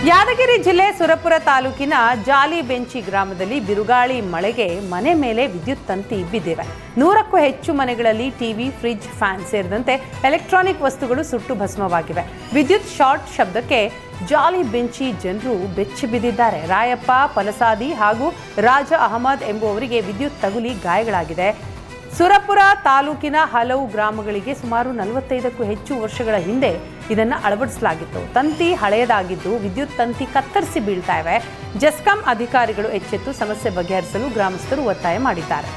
ಯಾದಗಿರಿ ಜಿಲ್ಲೆ ಸುರಪುರ ತಾಲೂಕಿನ ಜಾಲಿಬೆಂಚಿ ಗ್ರಾಮದಲ್ಲಿ ಬಿರುಗಾಳಿ ಮಳೆಗೆ ಮನೆ ಮೇಲೆ ವಿದ್ಯುತ್ ತಂತಿ ಬಿದ್ದಿವೆ. 100ಕ್ಕೂ ಹೆಚ್ಚು ಮನೆಗಳಲ್ಲಿ ಟಿವಿ, ಫ್ರಿಡ್ಜ್, ಫ್ಯಾನ್ ಸೇರಿದಂತೆ ಎಲೆಕ್ಟ್ರಾನಿಕ್ ವಸ್ತುಗಳು ಸುಟ್ಟು ಭಸ್ಮವಾಗಿವೆ. ವಿದ್ಯುತ್ ಶಾರ್ಟ್ ಶಬ್ದಕ್ಕೆ ಜಾಲಿಬೆಂಚಿ ಜನರು ಬೆಚ್ಚಿ ಬಿದ್ದಿದ್ದಾರೆ. ರಾಯಪ್ಪ ಪಲಸಾದಿ ಹಾಗೂ ರಾಜ ಅಹಮದ್ ಎಂಬುವವರಿಗೆ ವಿದ್ಯುತ್ ತಗುಲಿ ಗಾಯಗಳಾಗಿದೆ. ಸುರಪುರ ತಾಲೂಕಿನ ಹಲವು ಗ್ರಾಮಗಳಿಗೆ ಸುಮಾರು 45ಕ್ಕೂ ಹೆಚ್ಚು ವರ್ಷಗಳ ಹಿಂದೆ ಇದನ್ನು ಅಳವಡಿಸಲಾಗಿತ್ತು. ತಂತಿ ಹಳೆಯದಾಗಿದ್ದು ವಿದ್ಯುತ್ ತಂತಿ ಕತ್ತರಿಸಿ ಬೀಳ್ತಾ ಇವೆ. ಜೆಸ್ಕಾಂ ಅಧಿಕಾರಿಗಳು ಎಚ್ಚೆತ್ತು ಸಮಸ್ಯೆ ಬಗೆಹರಿಸಲು ಗ್ರಾಮಸ್ಥರು ಒತ್ತಾಯ ಮಾಡಿದ್ದಾರೆ.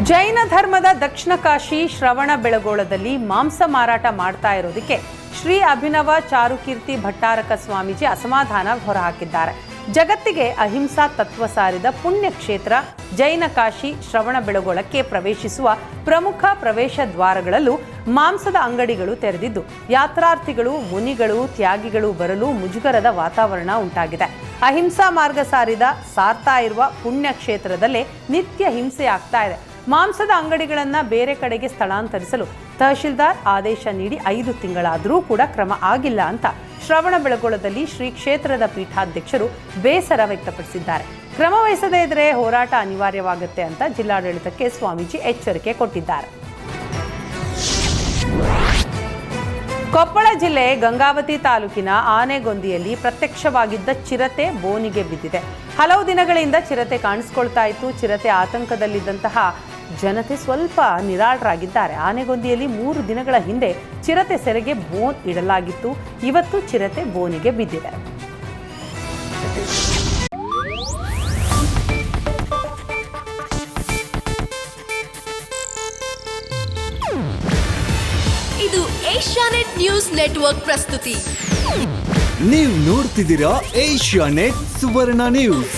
ಜೈನ ಧರ್ಮದ ದಕ್ಷಿಣ ಕಾಶಿ ಶ್ರವಣಬೆಳಗೊಳದಲ್ಲಿ ಮಾಂಸ ಮಾರಾಟ ಮಾಡ್ತಾ ಇರೋದಕ್ಕೆ ಶ್ರೀ ಅಭಿನವ ಚಾರುಕೀರ್ತಿ ಭಟ್ಟಾರಕ ಸ್ವಾಮೀಜಿ ಅಸಮಾಧಾನ ಹೊರಹಾಕಿದ್ದಾರೆ. ಜಗತ್ತಿಗೆ ಅಹಿಂಸಾ ತತ್ವ ಸಾರಿದ ಪುಣ್ಯ ಕ್ಷೇತ್ರ ಜೈನ ಕಾಶಿ ಶ್ರವಣಬೆಳಗೊಳಕ್ಕೆ ಪ್ರವೇಶಿಸುವ ಪ್ರಮುಖ ಪ್ರವೇಶ ದ್ವಾರಗಳಲ್ಲೂ ಮಾಂಸದ ಅಂಗಡಿಗಳು ತೆರೆದಿದ್ದು ಯಾತ್ರಾರ್ಥಿಗಳು, ಮುನಿಗಳು, ತ್ಯಾಗಿಗಳು ಬರಲು ಮುಜುಗರದ ವಾತಾವರಣ ಉಂಟಾಗಿದೆ. ಅಹಿಂಸಾ ಮಾರ್ಗ ಸಾರ್ತಾ ಇರುವ ಪುಣ್ಯ ಕ್ಷೇತ್ರದಲ್ಲೇ ನಿತ್ಯ ಹಿಂಸೆ ಆಗ್ತಾ ಇದೆ. ಮಾಂಸದ ಅಂಗಡಿಗಳನ್ನು ಬೇರೆ ಕಡೆಗೆ ಸ್ಥಳಾಂತರಿಸಲು ತಹಶೀಲ್ದಾರ್ ಆದೇಶ ನೀಡಿ 5 ತಿಂಗಳಾದರೂ ಕೂಡ ಕ್ರಮ ಆಗಿಲ್ಲ ಅಂತ ಶ್ರವಣಬೆಳಗೊಳದಲ್ಲಿ ಶ್ರೀ ಕ್ಷೇತ್ರದ ಪೀಠಾಧ್ಯಕ್ಷರು ಬೇಸರ ವ್ಯಕ್ತಪಡಿಸಿದ್ದಾರೆ. ಕ್ರಮ ವಹಿಸದೇ ಇದ್ದರೆ ಹೋರಾಟ ಅನಿವಾರ್ಯವಾಗುತ್ತೆ ಅಂತ ಜಿಲ್ಲಾಡಳಿತಕ್ಕೆ ಸ್ವಾಮೀಜಿ ಎಚ್ಚರಿಕೆ ಕೊಟ್ಟಿದ್ದಾರೆ. ಕೊಪ್ಪಳ ಜಿಲ್ಲೆ ಗಂಗಾವತಿ ತಾಲೂಕಿನ ಆನೆಗೊಂದಿಯಲ್ಲಿ ಪ್ರತ್ಯಕ್ಷವಾಗಿದ್ದ ಚಿರತೆ ಬೋನಿಗೆ ಬಿದ್ದಿದೆ. ಹಲವು ದಿನಗಳಿಂದ ಚಿರತೆ ಕಾಣಿಸ್ಕೊಳ್ತಾ ಇತ್ತು. ಚಿರತೆ ಆತಂಕದಲ್ಲಿದ್ದಂತಹ ಜನತೆ ಸ್ವಲ್ಪ ನಿರಾಳರಾಗಿದ್ದಾರೆ. ಆನೆಗೊಂದಿಯಲ್ಲಿ 3 ದಿನಗಳ ಹಿಂದೆ ಚಿರತೆ ಸೆರೆಗೆ ಬೋನ್ ಇಡಲಾಗಿತ್ತು. ಇವತ್ತು ಚಿರತೆ ಬೋನಿಗೆ ಬಿದ್ದಿದೆ. ಇದು ಏಷ್ಯಾನೆಟ್ ನ್ಯೂಸ್ ನೆಟ್ವರ್ಕ್ ಪ್ರಸ್ತುತಿ. ನೀವು ನೋಡ್ತಿದ್ದೀರಾ ಏಷ್ಯಾನೆಟ್ ಸುವರ್ಣ ನ್ಯೂಸ್.